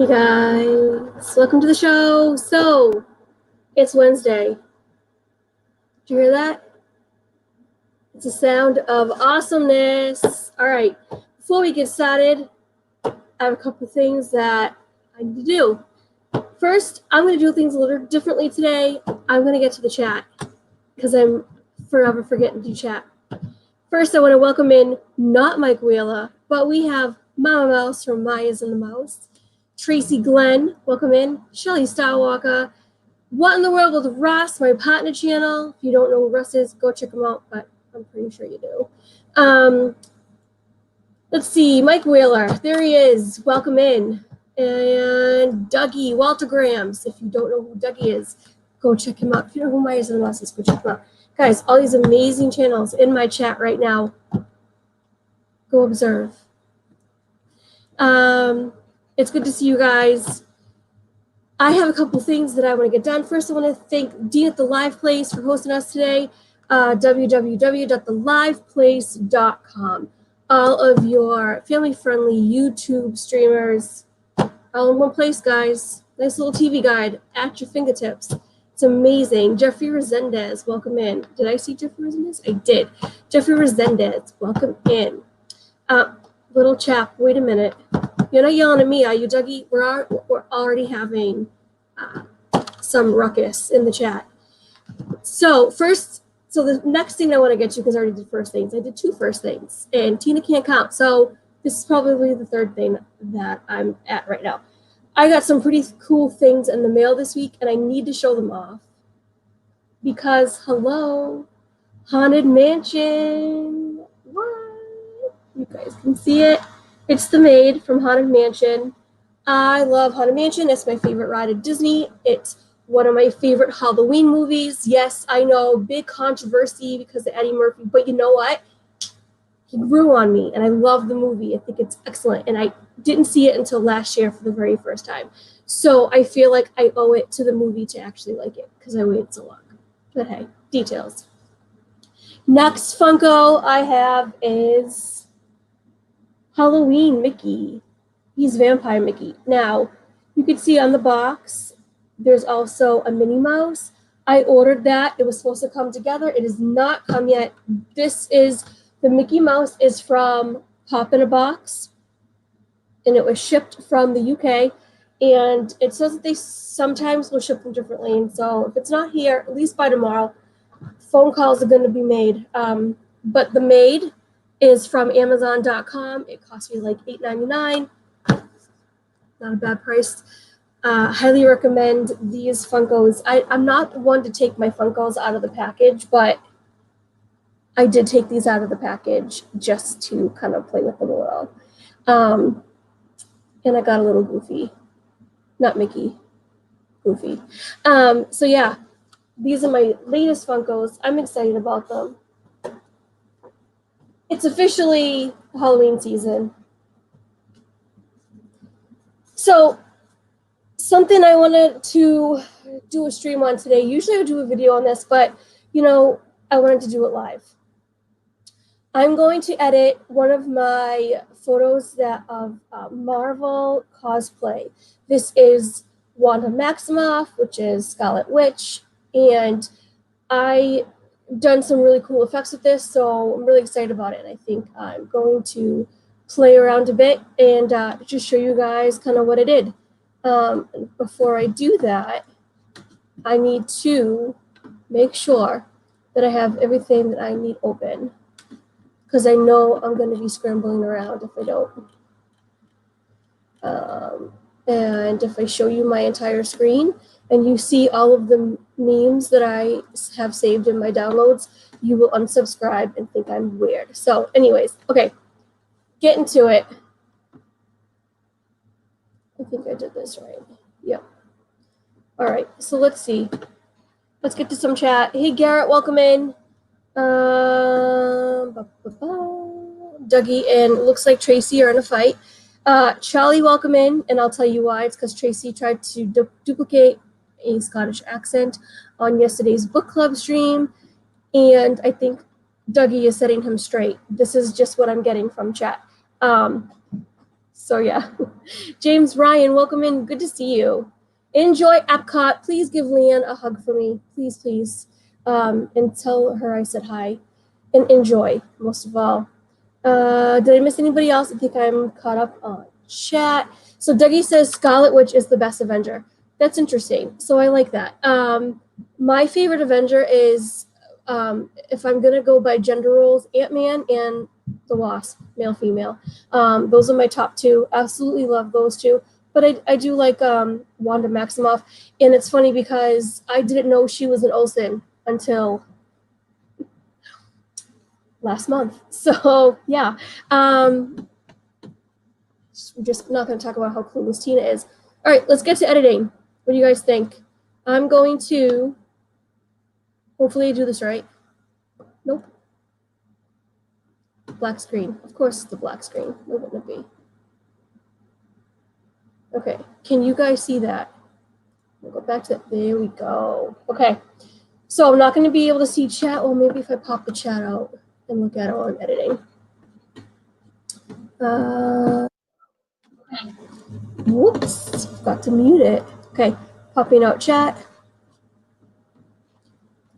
Hey guys, welcome to the show. So, it's Wednesday. Did you hear that? It's a sound of awesomeness. All right, before we get started, I have a couple things that I need to do. First, I'm going to do things a little differently today. I'm going to get to the chat because I'm forever forgetting to do chat. First, I want to welcome in not Mike Wheeler, but we have Mama Mouse from Maya's and the Mouse. Tracy Glenn, welcome in. Shelly Starwalker. What in the World with Russ, my partner channel. If you don't know who Russ is, go check him out, but I'm pretty sure you do. Let's see, Mike Wheeler, there he is. Welcome in. And Dougie, Walter Grams. If you don't know who Dougie is, go check him out. If you know who Myers and the Mouse is, go check him out. Guys, all these amazing channels in my chat right now. Go observe. It's good to see you guys. I have a couple things that I want to get done. First, I want to thank Dean at The Live Place for hosting us today. www.theliveplace.com. All of your family-friendly YouTube streamers, all in one place, guys. Nice little TV guide at your fingertips. It's amazing. Jeffrey Resendez, welcome in. Did I see Jeffrey Resendez? I did. Jeffrey Resendez, welcome in. Little chap, wait a minute. You're not yelling at me, are you, Dougie? We're already having some ruckus in the chat. So the next thing I want to get to, because I already did first things. I did two first things, and Tina can't count. So this is probably the third thing that I'm at right now. I got some pretty cool things in the mail this week, and I need to show them off. Because, hello, Haunted Mansion. What? You guys can see it. It's the maid from Haunted Mansion. I love Haunted Mansion. It's my favorite ride at Disney. It's one of my favorite Halloween movies. Yes, I know, big controversy because of Eddie Murphy, but you know what? He grew on me, and I love the movie. I think it's excellent, and I didn't see it until last year for the very first time. So I feel like I owe it to the movie to actually like it because I waited so long. But hey, details. Next Funko I have is Halloween Mickey. He's Vampire Mickey. Now, you can see on the box, there's also a Minnie Mouse. I ordered that. It was supposed to come together. It has not come yet. The Mickey Mouse is from Pop in a Box, and it was shipped from the UK. And it says that they sometimes will ship them differently. And so if it's not here, at least by tomorrow, phone calls are going to be made. But the maid is from Amazon.com. It cost me like $8.99. Not a bad price. Highly recommend these Funkos. I'm not one to take my Funkos out of the package, but I did take these out of the package just to kind of play with them a little. And I got a little goofy. Not Mickey. Goofy. So yeah, these are my latest Funkos. I'm excited about them. It's officially Halloween season. So something I wanted to do a stream on today. Usually I would do a video on this, but you know, I wanted to do it live. I'm going to edit one of my photos of Marvel cosplay. This is Wanda Maximoff, which is Scarlet Witch, and I done some really cool effects with this, so I'm really excited about it. I think I'm going to play around a bit and just show you guys kind of what I did. Before I do that, I need to make sure that I have everything that I need open, because I know I'm going to be scrambling around if I don't. And if I show you my entire screen and you see all of the memes that I have saved in my downloads, you will unsubscribe and think I'm weird. So anyways, okay, get into it. I think I did this right. Yep. All right, so let's see. Let's get to some chat. Hey, Garrett, welcome in. Dougie and looks like Tracy are in a fight. Charlie, welcome in, and I'll tell you why. It's because Tracy tried to duplicate a Scottish accent on yesterday's book club stream, and I think Dougie is setting him straight. This is just what I'm getting from chat. So yeah. James Ryan, welcome in. Good to see you. Enjoy Epcot. Please give Leanne a hug for me. Please, please. And tell her I said hi. And enjoy, most of all. Did I miss anybody else? I think I'm caught up on chat. So Dougie says Scarlet Witch is the best Avenger. That's interesting. So I like that. My favorite Avenger is, if I'm going to go by gender roles, Ant-Man and the Wasp, male, female. Those are my top two. Absolutely love those two. But I do like Wanda Maximoff. And it's funny because I didn't know she was an Olsen until last month. So yeah. We're just not going to talk about how clueless Tina is. All right, let's get to editing. What do you guys think? I'm going to hopefully do this right. Nope. Black screen. Of course it's the black screen. What wouldn't it be? Okay, can you guys see that? We'll go back to it. There we go. Okay, so I'm not going to be able to see chat. Well, maybe if I pop the chat out and look at it while I'm editing. Whoops, forgot to mute it. Okay, popping out chat.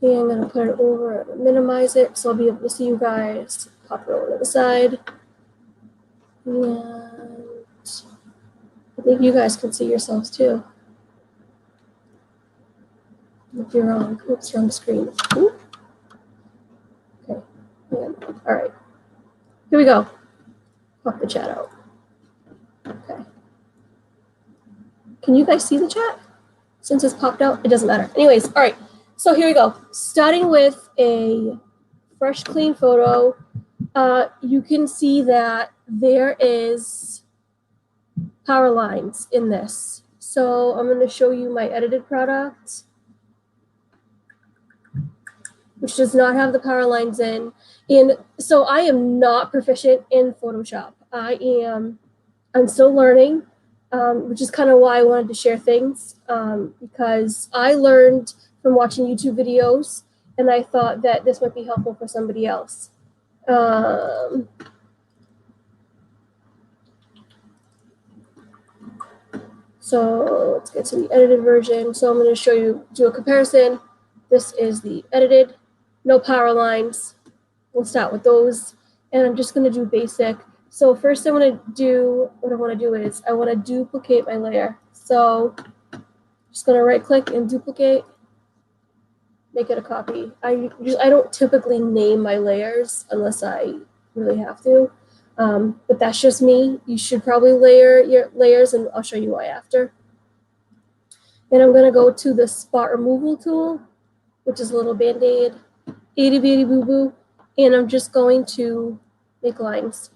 And I'm going to put it over, minimize it, so I'll be able to see you guys. Pop it over to the side. And I think you guys can see yourselves too. If you're wrong. Oops, wrong screen. Ooh. Okay. And, all right. Here we go. Pop the chat out. Okay. Can you guys see the chat? Since it's popped out, it doesn't matter. Anyways, all right. So here we go. Starting with a fresh, clean photo. You can see that there is power lines in this. So I'm going to show you my edited product, which does not have the power lines in. And so I am not proficient in Photoshop. I'm still learning, which is kind of why I wanted to share things, because I learned from watching YouTube videos, and I thought that this might be helpful for somebody else. So let's get to the edited version. So I'm going to do a comparison. This is the edited, no power lines. We'll start with those. And I'm just going to do basic. So first what I want to do is I want to duplicate my layer. So I'm just going to right click and duplicate, make it a copy. I don't typically name my layers unless I really have to. But that's just me. You should probably layer your layers, and I'll show you why after. And I'm going to go to the spot removal tool, which is a little band-aid, itty bitty boo boo, and I'm just going to make lines.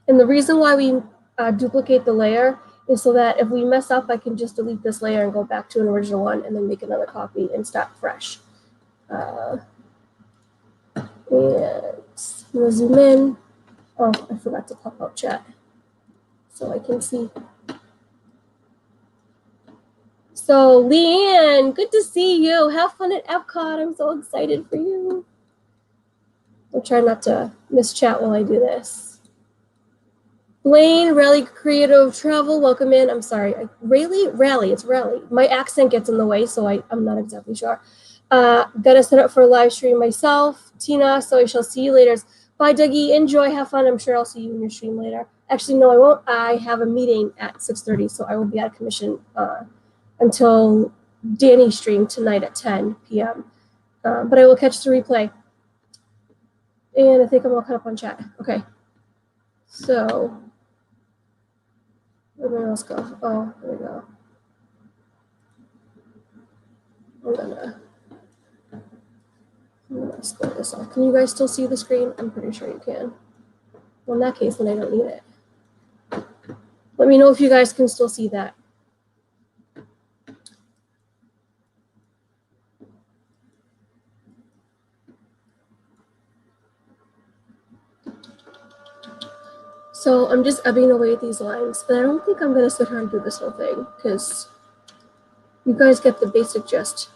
And the reason why we duplicate the layer is so that if we mess up, I can just delete this layer and go back to an original one and then make another copy and start fresh. And I'm going to zoom in. Oh, I forgot to pop out chat so I can see. So Leanne, good to see you. Have fun at Epcot. I'm so excited for you. I'll try not to miss chat while I do this. Blaine, Rally Creative Travel, welcome in. I'm sorry. Rally, it's Rally. My accent gets in the way, so I'm not exactly sure. Gotta set up for a live stream myself. Tina, so I shall see you later. Bye, Dougie. Enjoy, have fun. I'm sure I'll see you in your stream later. Actually, no, I won't. I have a meeting at 6:30, so I will be out of commission until Danny's stream tonight at 10 p.m. But I will catch the replay. And I think I'm all caught up on chat. Okay. So, where else go? Oh, there we go. I'm gonna scroll this off. Can you guys still see the screen? I'm pretty sure you can. Well, in that case, then I don't need it. Let me know if you guys can still see that. So I'm just ebbing away at these lines, but I don't think I'm gonna sit here and do this whole thing because you guys get the basic gist,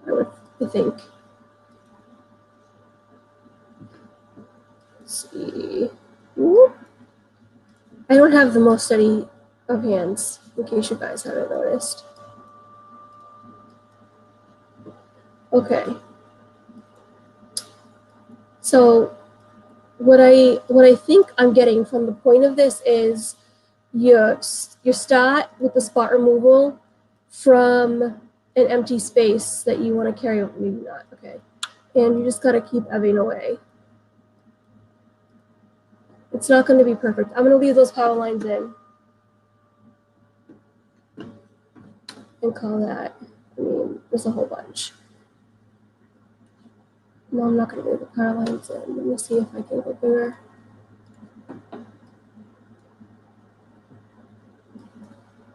I would think. Let's see. Whoop. I don't have the most steady of hands, in case you guys haven't noticed. Okay. So what I think I'm getting from the point of this is you start with the spot removal from an empty space that you want to carry over, maybe not, okay. And you just gotta keep ebbing away. It's not gonna be perfect. I'm gonna leave those power lines in and call that, I mean, there's a whole bunch. No, I'm not gonna leave the power lines in. Let me see if I can go bigger.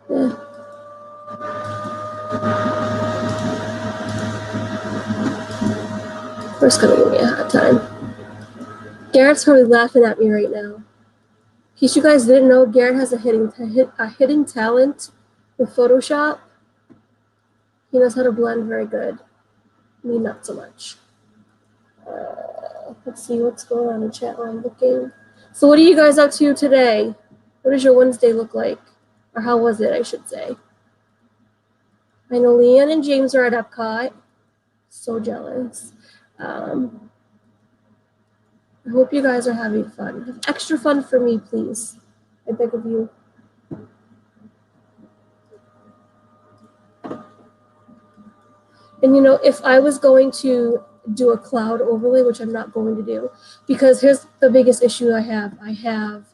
Yeah. First gonna give me a hard time. Garrett's probably laughing at me right now. In case you guys didn't know, Garrett has a hidden talent with Photoshop. He knows how to blend very good. Me, not so much. Let's see what's going on in chat while I'm looking. So what are you guys up to today? What does your Wednesday look like? Or how was it, I should say. I know Leanne and James are at Epcot. So jealous. I hope you guys are having fun. Have extra fun for me, please. I beg of you. And you know, if I was going to do a cloud overlay, which I'm not going to do, because here's the biggest issue I have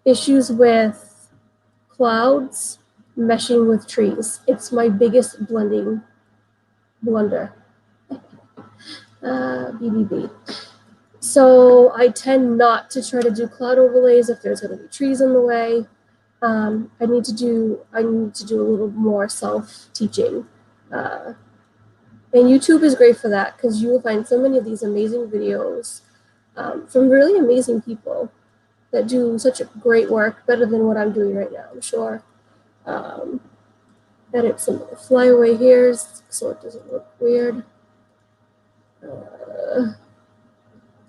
issues with clouds meshing with trees. It's my biggest blending blunder. BBB. So I tend not to try to do cloud overlays if there's going to be trees in the way. I need to do a little more self-teaching. And YouTube is great for that because you will find so many of these amazing videos from really amazing people that do such great work, better than what I'm doing right now, I'm sure. Edit some of the flyaway hairs so it doesn't look weird.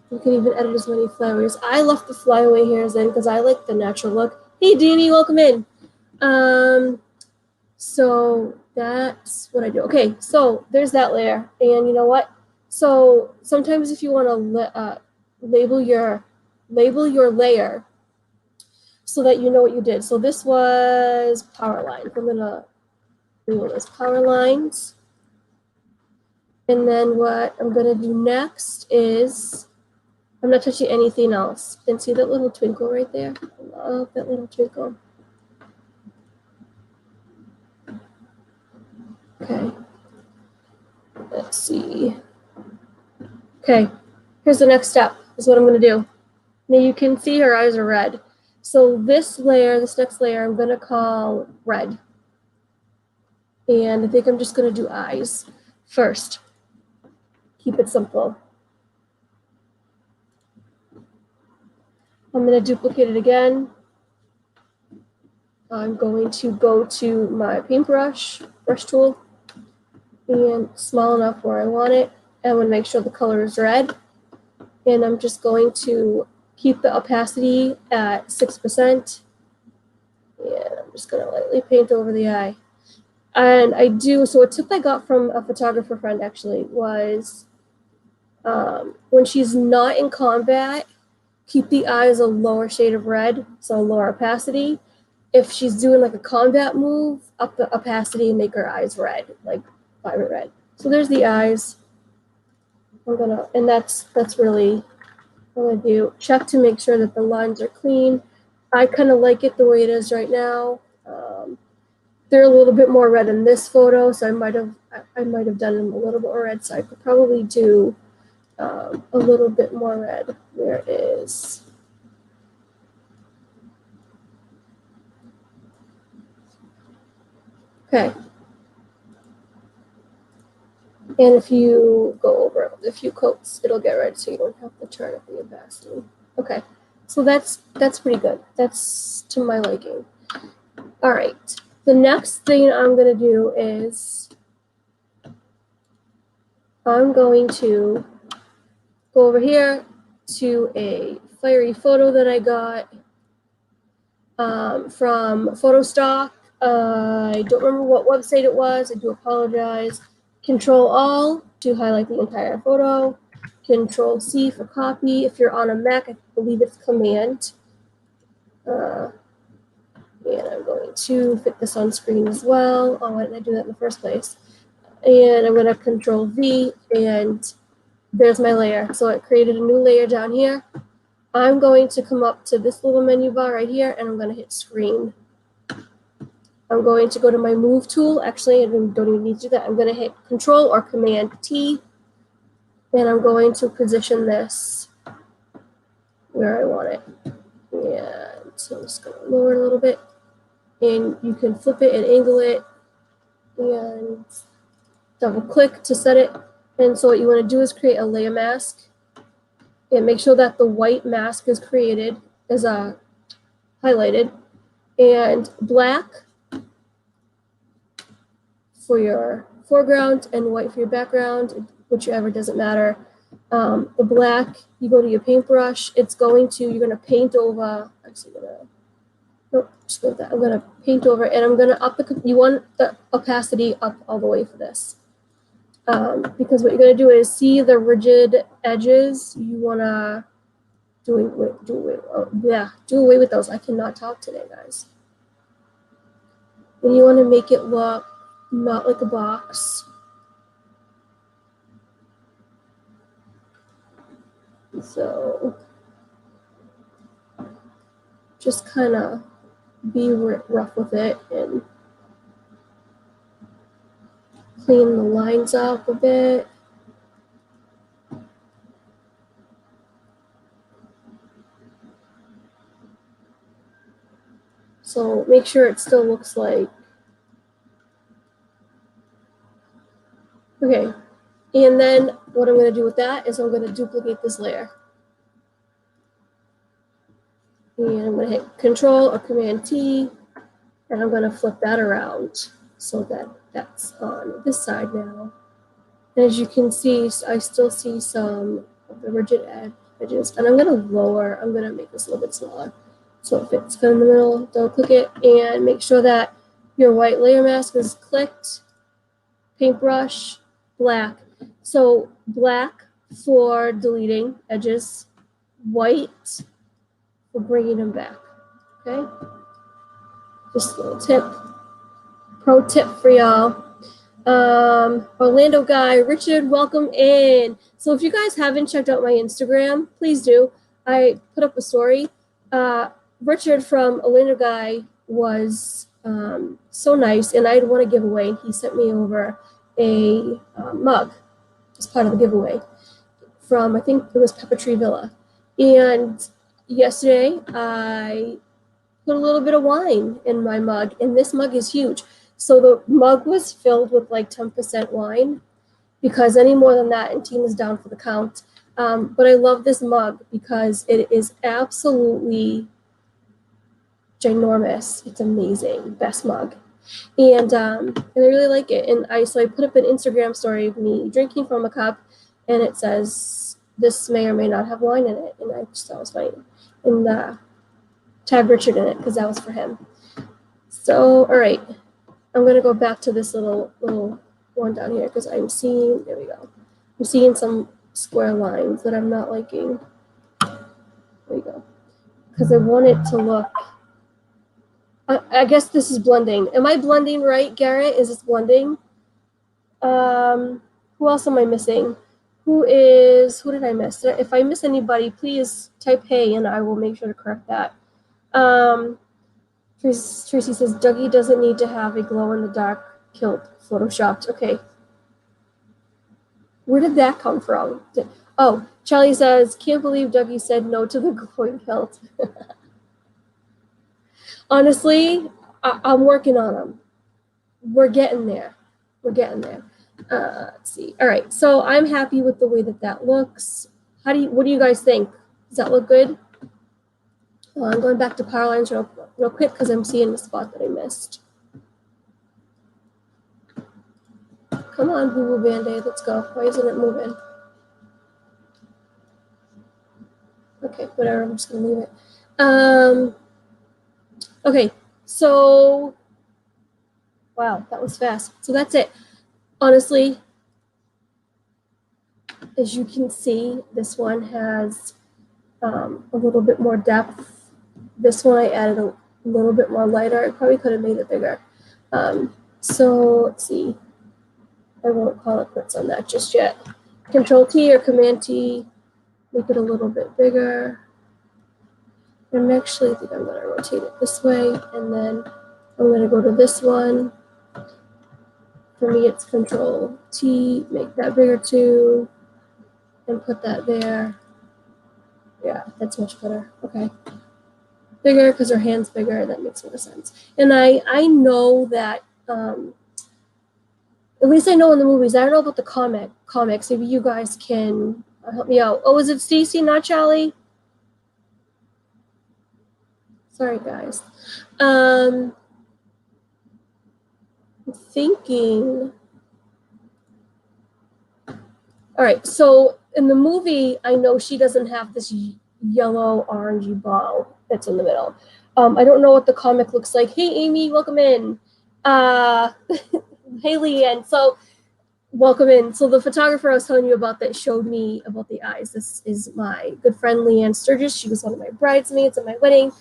You can even edit as many flyaways. I left the flyaway hairs in because I like the natural look. Hey, Danny, welcome in. So that's what I do. Okay, so there's that layer. And you know what? So sometimes if you want to label your layer so that you know what you did. So this was power line. I'm going to label this power lines. And then what I'm going to do next is I'm not touching anything else. And see that little twinkle right there? I love that little twinkle. Okay. Let's see. Okay. Here's the next step. This is what I'm going to do. Now you can see her eyes are red. So this layer, this next layer, I'm going to call red. And I think I'm just going to do eyes first. Keep it simple. I'm going to duplicate it again. I'm going to go to my paintbrush, brush tool, and small enough where I want it. I'm going to make sure the color is red. And I'm just going to keep the opacity at 6%. And I'm just going to lightly paint over the eye. And I do, so a tip I got from a photographer friend actually was when she's not in combat, keep the eyes a lower shade of red, so lower opacity. If she's doing like a combat move, up the opacity and make her eyes red, like vibrant red. So there's the eyes. And that's really what I do. Check to make sure that the lines are clean. I kind of like it the way it is right now. They're a little bit more red in this photo, so I might have done them a little bit more red. So I could probably do a little bit more red. Where it is. Okay. And if you go over it with a few coats, it'll get red, so you don't have to turn up the opacity. Okay. So that's pretty good. That's to my liking. All right. The next thing I'm going to do is I'm going to go over here to a fiery photo that I got. from photo stock. I don't remember what website it was. I do apologize. Control All to highlight the entire photo. Control C for copy. If you're on a Mac, I believe it's Command. And I'm going to fit this on screen as well. Oh, why didn't I do that in the first place? And I'm going to Control V, and there's my layer. So it created a new layer down here. I'm going to come up to this little menu bar right here, and I'm going to hit Screen. I'm going to go to my Move tool. Actually, I don't even need to do that. I'm going to hit Control or Command T, and I'm going to position this where I want it. And so I'm just going to lower it a little bit. And you can flip it and angle it and double click to set it. And so what you want to do is create a layer mask and make sure that the white mask is created, is highlighted, and black for your foreground and white for your background, whichever, doesn't matter. The black, you go to your paintbrush, you're going to paint over, nope, just go with that. I'm going to paint over, and I'm going to up you want the opacity up all the way for this. Because what you're going to do is see the rigid edges. You want to do away with those. I cannot talk today, guys. And you want to make it look not like a box. So just kind of be rough with it and clean the lines up a bit. So make sure it still looks like, okay. And then what I'm going to do with that is I'm going to duplicate this layer. And I'm going to hit Control or Command T, and I'm going to flip that around so that that's on this side now. And as you can see, I still see some of the rigid edges, and I'm going to make this a little bit smaller so it fits in the middle. Double click it and make sure that your white layer mask is clicked. Paintbrush, black. So black for deleting edges, white for bringing them back. Okay? Just a little tip, pro tip for y'all. Orlando guy, Richard, welcome in. So if you guys haven't checked out my Instagram, please do. I put up a story. Richard from Orlando guy was so nice, and I'd won a giveaway. He sent me over a mug as part of the giveaway from, I think it was Pepper Tree Villa. And yesterday I put a little bit of wine in my mug, and this mug is huge. So the mug was filled with like 10% wine, because any more than that, and Tina's down for the count. But I love this mug because it is absolutely ginormous. It's amazing, best mug. And I really like it. And so I put up an Instagram story of me drinking from a cup, and it says, this may or may not have wine in it. And I just thought it was funny. And tag Richard in it, because that was for him. So, all right. I'm going to go back to this little one down here, because I'm seeing, there we go. I'm seeing some square lines that I'm not liking. There we go. Because I want it to look, I guess this is blending. Am I blending right, Garrett? Is this blending? Who else am I missing? Who did I miss? If I miss anybody, please type hey, and I will make sure to correct that. Tracy says, Dougie doesn't need to have a glow-in-the-dark kilt photoshopped. Okay. Where did that come from? Oh, Charlie says, can't believe Dougie said no to the glowing kilt. Honestly, I'm working on them. We're getting there. We're getting there. Let's see. All right, so I'm happy with the way that looks. What do you guys think? Does that look good? I'm going back to power lines real quick, because I'm seeing the spot that I missed. Come on, Boo Boo Band-Aid, let's go. Why isn't it moving? Okay, whatever, I'm just gonna leave it. Okay, so, wow, that was fast. So that's it. Honestly, as you can see, this one has a little bit more depth. This one I added a little bit more lighter. I probably could have made it bigger. So let's see. I won't call it quits on that just yet. Control T or Command T, make it a little bit bigger. And actually, I think I'm going to rotate it this way, and then I'm going to go to this one. For me, it's Control T, make that bigger too, and put that there. Yeah, that's much better. Okay. Bigger because her hand's bigger. That makes more sense. And I know that, at least I know in the movies, I don't know about the comics. Maybe you guys can help me out. Oh, is it Stacy, not Charlie? Sorry, guys. I'm thinking. All right, so in the movie, I know she doesn't have this yellow orangey ball that's in the middle. I don't know what the comic looks like. Hey, Amy, welcome in. Hey, Leanne. So, welcome in. So the photographer I was telling you about that showed me about the eyes. This is my good friend Leanne Sturgis. She was one of my bridesmaids at my wedding,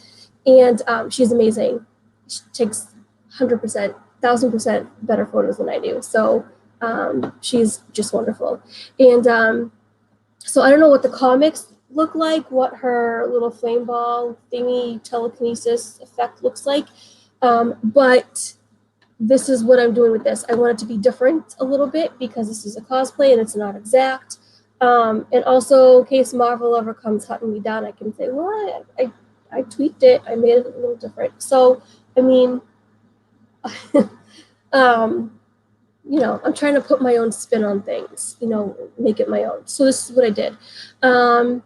and she's amazing. She takes 100%, 1,000% better photos than I do. So she's just wonderful. And so I don't know what the comics look like, what her little flame ball thingy telekinesis effect looks like, but this is what I'm doing with this. I want it to be different a little bit because this is a cosplay and it's not exact. And also, in case Marvel ever comes hunting me down, I can say, well, I tweaked it. I made it a little different. So, I mean, you know, I'm trying to put my own spin on things, you know, make it my own. So this is what I did. And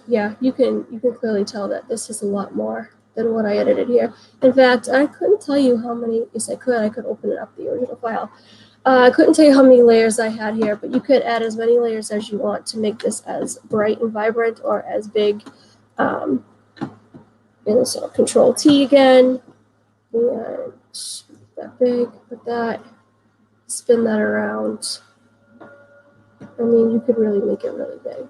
yeah, you can clearly tell that this is a lot more than what I edited here. In fact, I couldn't tell you how many, yes I could open it up, the original file. I couldn't tell you how many layers I had here, but you could add as many layers as you want to make this as bright and vibrant or as big. And so Control T again, and that big, put that, spin that around. I mean, you could really make it really big,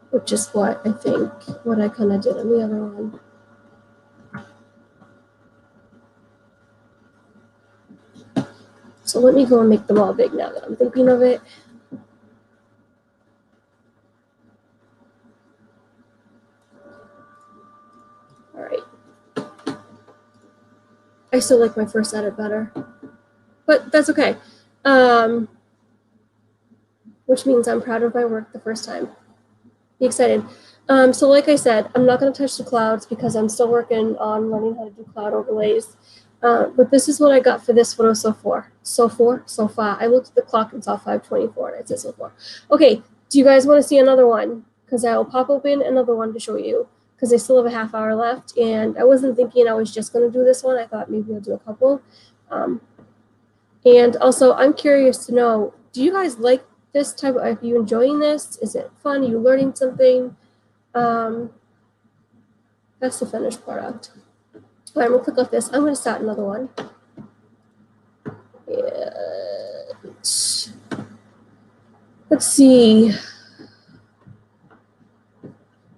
which is what I think, what I kind of did on the other one. So let me go and make them all big now that I'm thinking of it. All right. I still like my first edit better, but that's okay. Which means I'm proud of my work the first time. Be excited. So like I said, I'm not going to touch the clouds because I'm still working on learning how to do cloud overlays. But this is what I got for this photo so far. So far. I looked at the clock and saw 5:24 and it said so far. Okay, do you guys want to see another one? Because I will pop open another one to show you because I still have a half hour left and I wasn't thinking I was just going to do this one. I thought maybe I'll do a couple. And also I'm curious to know, do you guys like this type of, are you enjoying this? Is it fun? Are you learning something? That's the finished product. All right, I'm gonna click off this. I'm gonna start another one. And let's see.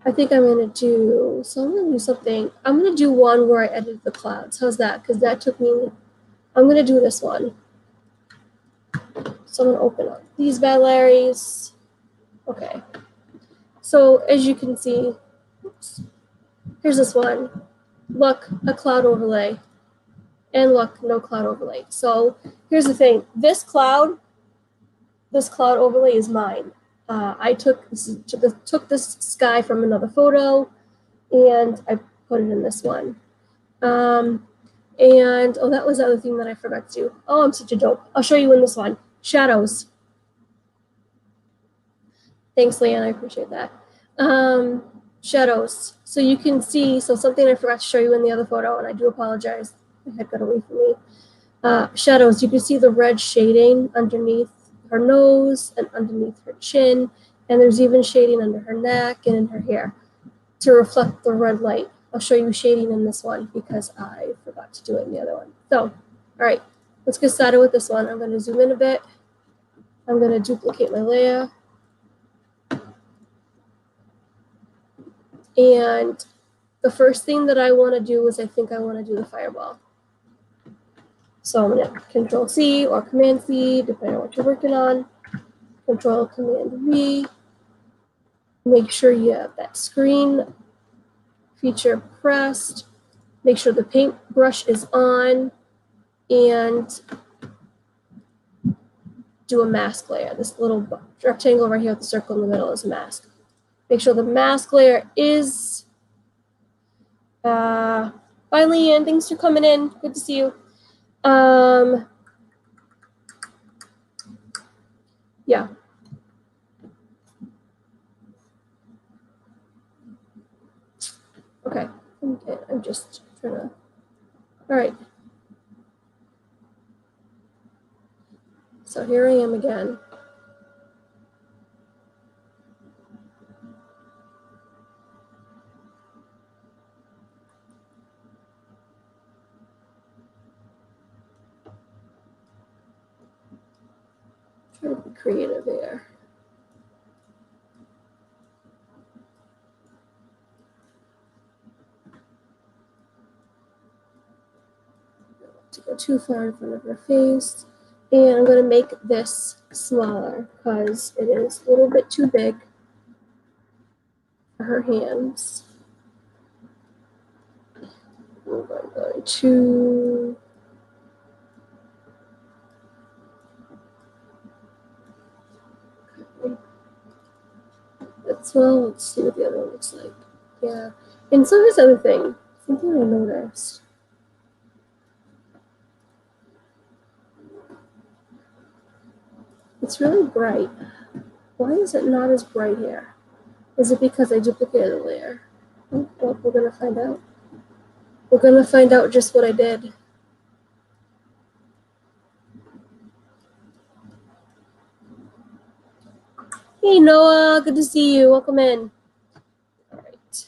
I think I'm gonna do, so I'm gonna do something. I'm gonna do one where I edited the clouds. How's that? Because that took me, I'm gonna do this one. So I'm gonna open up these bad Larrys. Okay. So as you can see, oops, here's this one. Look, a cloud overlay. And look, no cloud overlay. So here's the thing. This cloud overlay is mine. I took this sky from another photo, and I put it in this one. And oh, that was the other thing that I forgot to do. Oh, I'm such a dope. I'll show you in this one. Shadows. Thanks, Leanne. I appreciate that. Shadows. So you can see. So something I forgot to show you in the other photo, and I do apologize. My head got away from me. Shadows. You can see the red shading underneath her nose and underneath her chin, and there's even shading under her neck and in her hair to reflect the red light I'll show you shading in this one because I forgot to do it in the other one. So, all right, let's get started with this one. I'm going to zoom in a bit. I'm going to duplicate my layer. And the first thing that I want to do is I think I want to do the fireball. So I'm going to Control C or Command C, depending on what you're working on. Control Command V. Make sure you have that screen feature pressed. Make sure the paintbrush is on and do a mask layer. This little rectangle right here with the circle in the middle is a mask. Make sure the mask layer is bye Leanne, thanks for coming in. Good to see you. Yeah. Okay. I'm just trying to. All right. So here I am again. Try to be creative here. To go too far in front of her face. And I'm going to make this smaller because it is a little bit too big for her hands. We're going to that's well. Let's see what the other one looks like. Yeah, and so this other thing, something I noticed. It's really bright. Why is it not as bright here? Is it because I duplicated a layer? Oh, well, we're gonna find out. We're gonna find out just what I did. Hey Noah, good to see you. Welcome in. All right.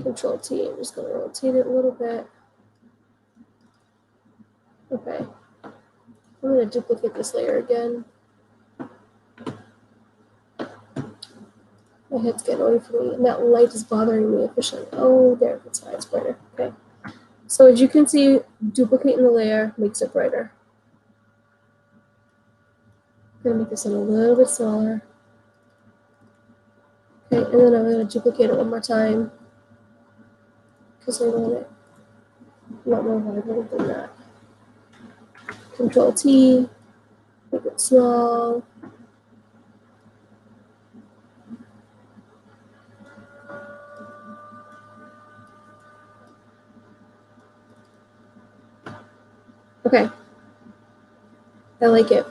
Control T. I'm just gonna rotate it a little bit. Okay. I'm gonna duplicate this layer again. My head's getting away from me, and that light is bothering me officially. Oh, there, that's why it's brighter. Okay. So as you can see, duplicating the layer makes it brighter. I'm gonna make this one a little bit smaller. Okay, and then I'm gonna duplicate it one more time because I want it a lot more vibrant than that. Control T, make it small. Okay, I like it.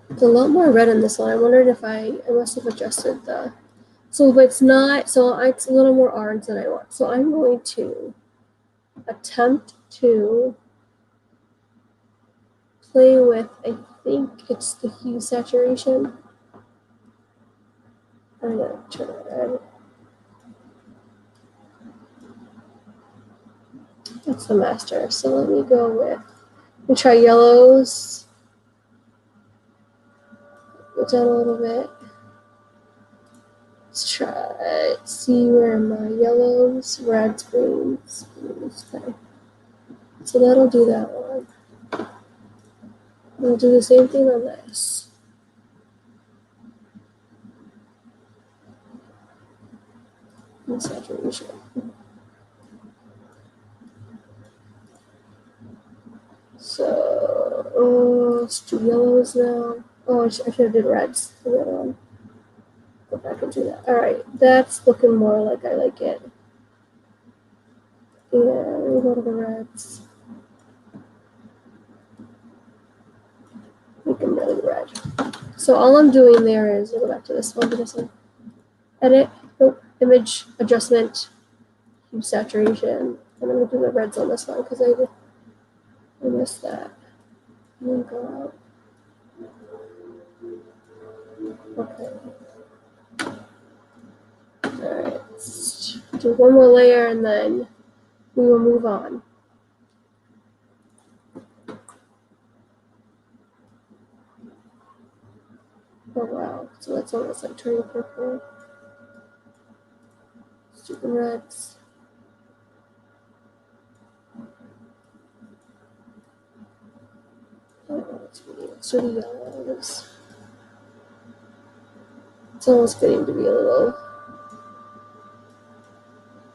There's a lot more red in this one. I wondered if I must have adjusted the, so if it's not, so it's a little more orange than I want. So I'm going to attempt to play with, I think it's the hue saturation. I'm gonna turn it red. That's the master. So let me go with, let me try yellows. Go down a little bit. Let's try, see where my yellows, reds, greens, blues. Okay. So that'll do that one. We'll do the same thing on this. And saturation. So, let's do yellows now. Oh, I should have did reds for that one. Go back and do that. All right, that's looking more like I like it. Yeah, we'll go to the reds. Make them really red. So all I'm doing there is, we'll go back to this one, edit, nope, image, adjustment, hue saturation, and I'm gonna do the reds on this one because I missed that. And then go out. Okay. Alright, let's do one more layer and then we will move on. Oh wow, so that's almost like turning purple. Stupid reds. Oh, it's really yellow. It's almost getting to be a little.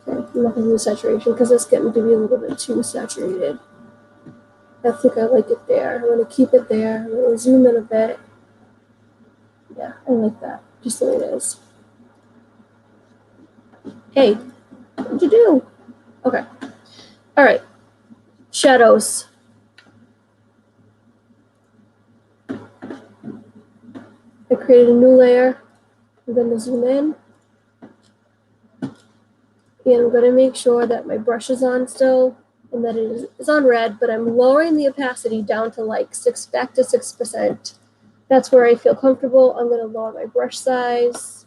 Okay, I'm not going to do saturation because it's getting to be a little bit too saturated. I think I like it there. I'm going to keep it there. I'm going to zoom in a bit. Yeah, I like that. Just the way it is. Hey, what'd you do? Okay. All right. Shadows. I created a new layer. I'm going to zoom in. And I'm going to make sure that my brush is on still and that it is on red, but I'm lowering the opacity down to like back to 6%. That's where I feel comfortable. I'm going to lower my brush size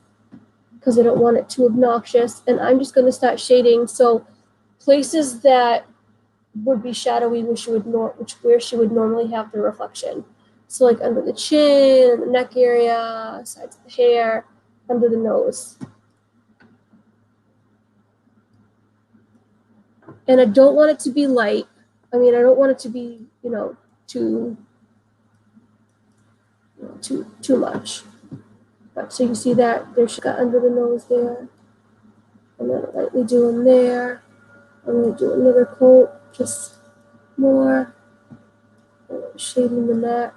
because I don't want it too obnoxious. And I'm just going to start shading. So places that would be shadowy, where she would normally have the reflection. So like under the chin, the neck area, sides of the hair, under the nose. And I don't want it to be light. I mean, I don't want it to be, too much. But so you see that there's got under the nose there. I'm gonna lightly do in there. I'm gonna do another coat, just more. Shading the neck.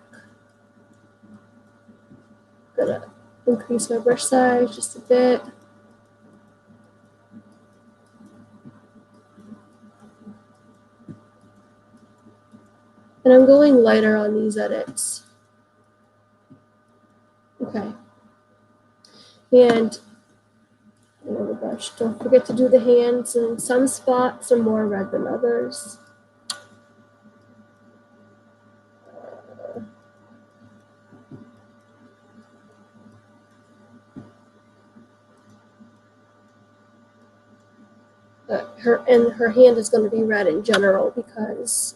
Gonna increase my brush size just a bit. And I'm going lighter on these edits. Okay. And the brush. Don't forget to do the hands, and some spots are more red than others. Her hand is going to be red in general because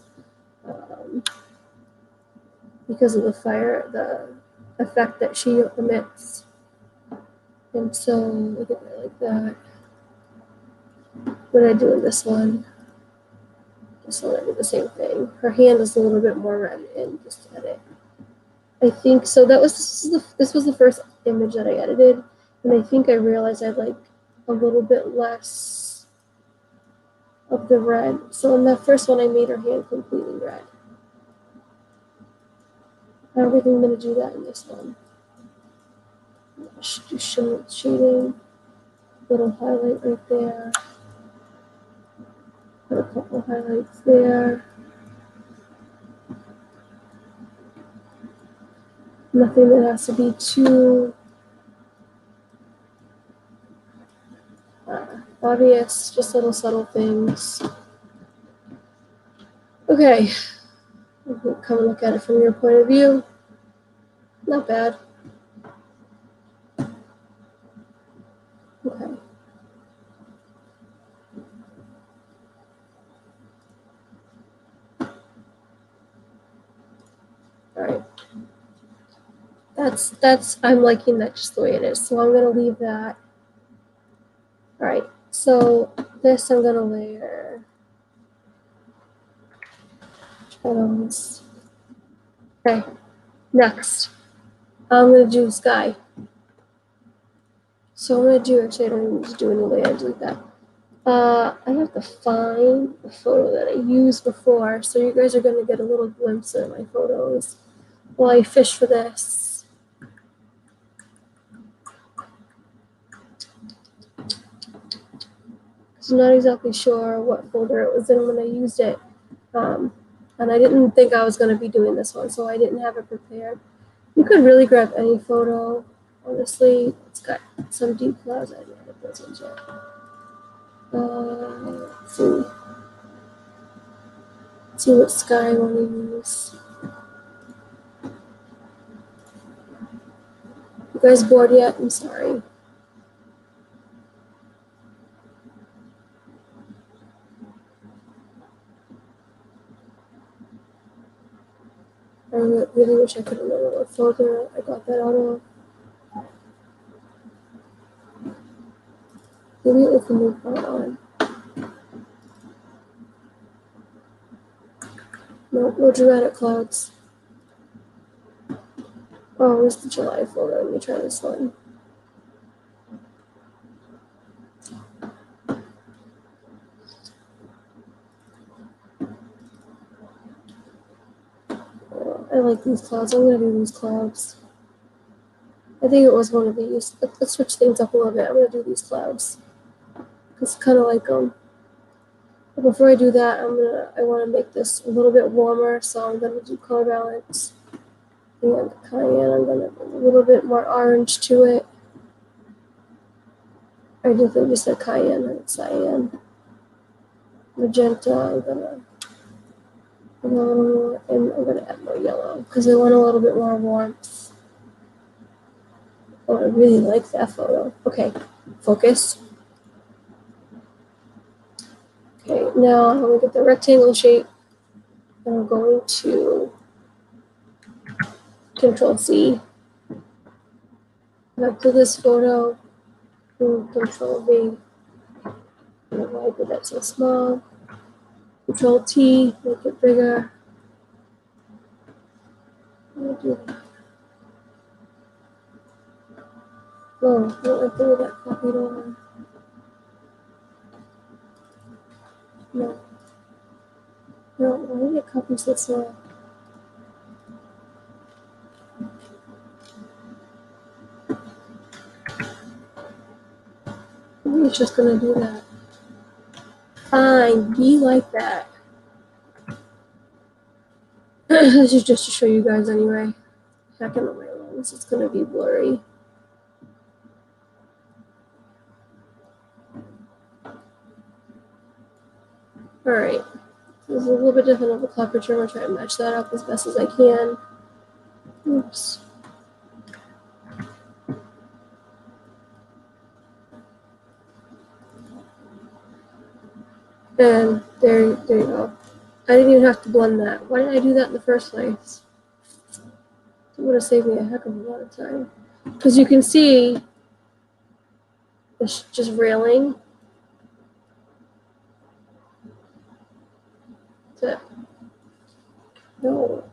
of the fire, the effect that she emits. And so I think I like that. What I do in this one, I do the same thing. Her hand is a little bit more red in this edit. I think so. This was the first image that I edited, and I think I realized I like a little bit less of the red. So in that first one, I made her hand completely red. I don't think I'm going to do that in this one. Do shading, little highlight right there. Put a couple highlights there. Nothing that has to be too obvious, just little subtle things. Okay, come and look at it from your point of view. Not bad. Okay. All right. I'm liking that just the way it is. So I'm gonna leave that. All right. So this I'm gonna layer shadows. Okay. Next, I'm gonna do sky. So I'm gonna do, actually I don't even need to do any layer, delete that. I have to find the photo that I used before, so you guys are gonna get a little glimpse of my photos while I fish for this. I'm not exactly sure what folder it was in when I used it, and I didn't think I was gonna be doing this one, so I didn't have it prepared. You could really grab any photo, honestly. It's got some deep clouds. I didn't have those ones yet. Let's see. Let's see what sky I want to use. guys bored yet? I'm sorry. I really wish I could remember what folder I got that out of. Maybe it can move on. No dramatic clouds. Oh, where's the July folder? Let me try this one. Oh, I like these clouds. I'm gonna do these clouds. I think it was one of these. Let's switch things up a little bit. I'm gonna do these clouds. Cause I kind of like them. But before I do that, I want to make this a little bit warmer, so I'm gonna do color balance and cayenne. I'm gonna bring a little bit more orange to it. I definitely just said cayenne and cyan. Magenta, I'm gonna add a little more, and I'm gonna add more yellow because I want a little bit more warmth. Oh, I really like that photo. Okay, focus. Okay, now I'm gonna get the rectangle shape. And I'm going to Control C. Back to this photo. Control V. Why did that so small? Control T, make it bigger. Oh, I don't think that copied over. No. No, why did it copy so small? Maybe it's just gonna do that. Fine, be like that. This is just to show you guys anyway. Back in the my lens, it's gonna be blurry. Alright. This is a little bit different of a cloud picture. I'm gonna try to match that up as best as I can. Oops. And there you go. I didn't even have to blend that. Why did I do that in the first place? It would have saved me a heck of a lot of time. Because you can see it's just railing. No.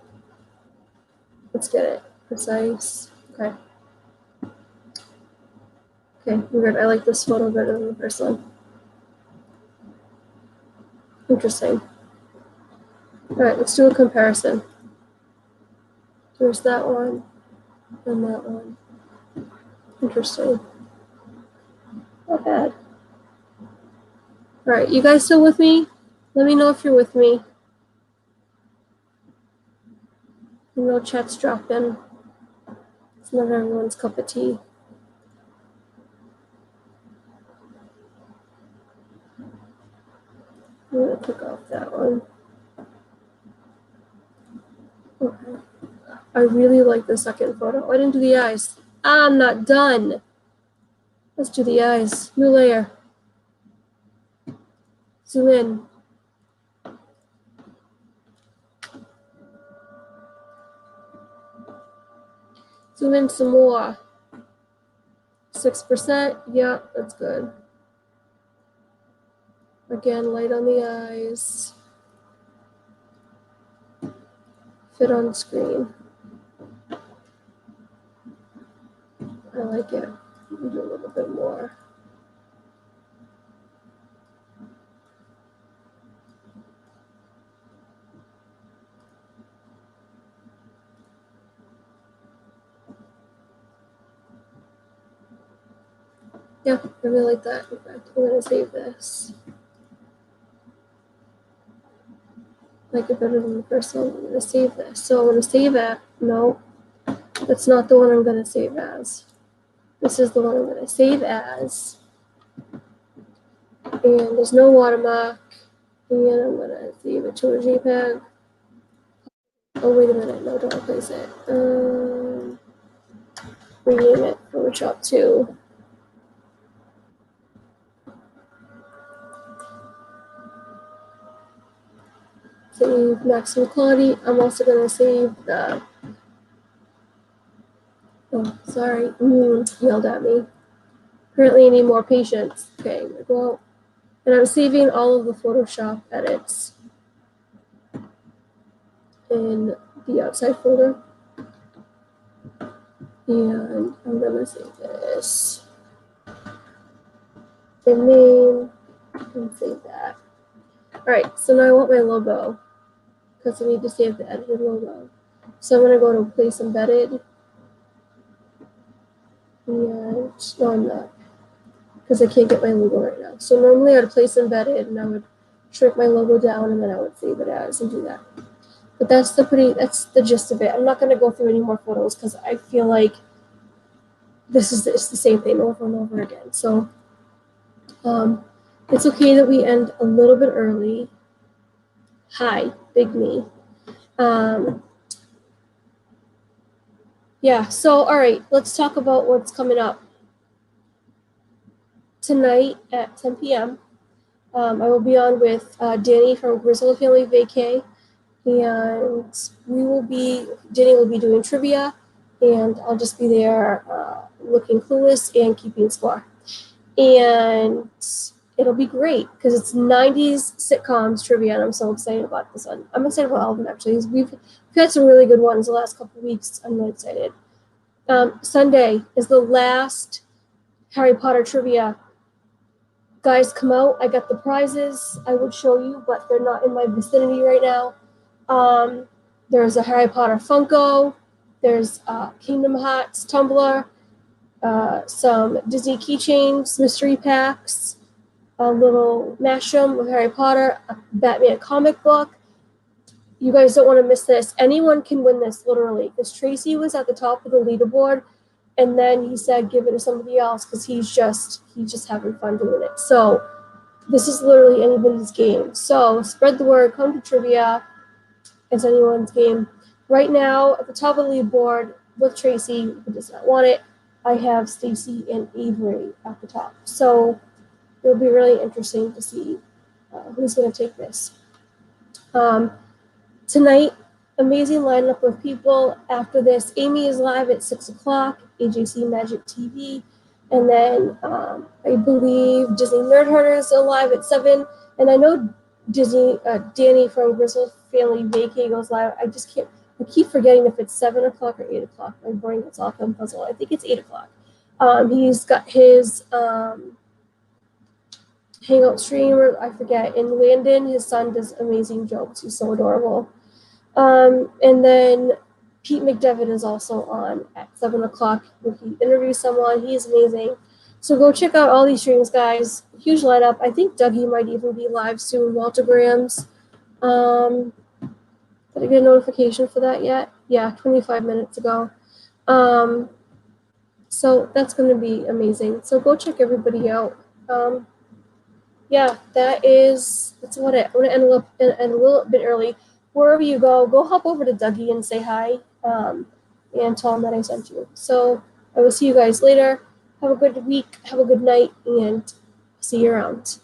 Let's get it. Precise. Okay. Okay, we're good. I like this photo better than the first one. Interesting. Alright, let's do a comparison. There's that one and that one. Interesting. Not bad. Alright, you guys still with me? Let me know if you're with me. I know chat's dropping. It's not everyone's cup of tea. I'm gonna pick off that one. Okay. I really like the second photo. Oh, I didn't do the eyes. I'm not done. Let's do the eyes. New layer. Zoom in. Zoom in some more. 6%. Yeah, that's good. Again, light on the eyes. Fit on screen. I like it. Do a little bit more. Yeah, I really like that. In fact, I'm gonna save this. Like it better than the first one. I'm gonna save this. So I'm gonna save it. No, that's not the one I'm gonna save as. This is the one I'm gonna save as. And there's no watermark. And I'm gonna save it to a JPEG. Oh wait a minute, no, don't replace it. Rename it. Photoshop too. Save maximum quality. I'm also going to save the, oh, sorry, yelled at me. Apparently I need more patience. Okay, I'm going to go out. And I'm saving all of the Photoshop edits in the outside folder. And I'm going to save this. And name, and save that. All right, so now I want my logo because I need to save the edited logo. So I'm going to go to place embedded. And no, I'm not, because I can't get my logo right now. So normally I'd place embedded and I would shrink my logo down and then I would save it as and do that. But that's the gist of it. I'm not going to go through any more photos because I feel like it's the same thing over and over again. So it's okay that we end a little bit early. Hi, big me. Yeah, so all right, let's talk about what's coming up. Tonight at 10 p.m., I will be on with Danny from Grizzle Family Vacay, and Danny will be doing trivia, and I'll just be there looking clueless and keeping score. And it'll be great because it's 90s sitcoms trivia, and I'm so excited about this one. I'm excited about all of them, actually. We've had some really good ones the last couple of weeks. I'm really excited. Sunday is the last Harry Potter trivia. Guys, come out. I got the prizes. I would show you, but they're not in my vicinity right now. There's a Harry Potter Funko. There's Kingdom Hearts tumbler, some Disney keychains, mystery packs, a little mashup with Harry Potter, a Batman comic book. You guys don't want to miss this. Anyone can win this, literally, because Tracy was at the top of the leaderboard, and then he said give it to somebody else because he's just having fun doing it. So this is literally anybody's game. So spread the word, come to trivia. It's anyone's game. Right now, at the top of the leaderboard with Tracy, who does not want it, I have Stacy and Avery at the top. So it'll be really interesting to see who's going to take this. Tonight, amazing lineup of people. After this, Amy is live at 6 o'clock, AJC Magic TV. And then I believe Disney Nerd Hunter is live at 7. And I know Danny from Grizzle Family Vacay goes live. I keep forgetting if it's 7 o'clock or 8 o'clock. My brain gets all puzzled. I think it's 8 o'clock. He's got his hangout streamer, I forget, in Landon. His son does amazing jokes. He's so adorable. And then Pete McDevitt is also on at 7 o'clock when he interviews someone. He's amazing. So go check out all these streams, guys. Huge lineup. I think Dougie might even be live soon. Walter Graham's. Did I get a notification for that yet? Yeah, 25 minutes ago. So that's going to be amazing. So go check everybody out. Yeah, that's what it. I'm going to end a little bit early. Wherever you go hop over to Dougie and say hi and tell him that I sent you. So I will see you guys later. Have a good week. Have a good night, and see you around.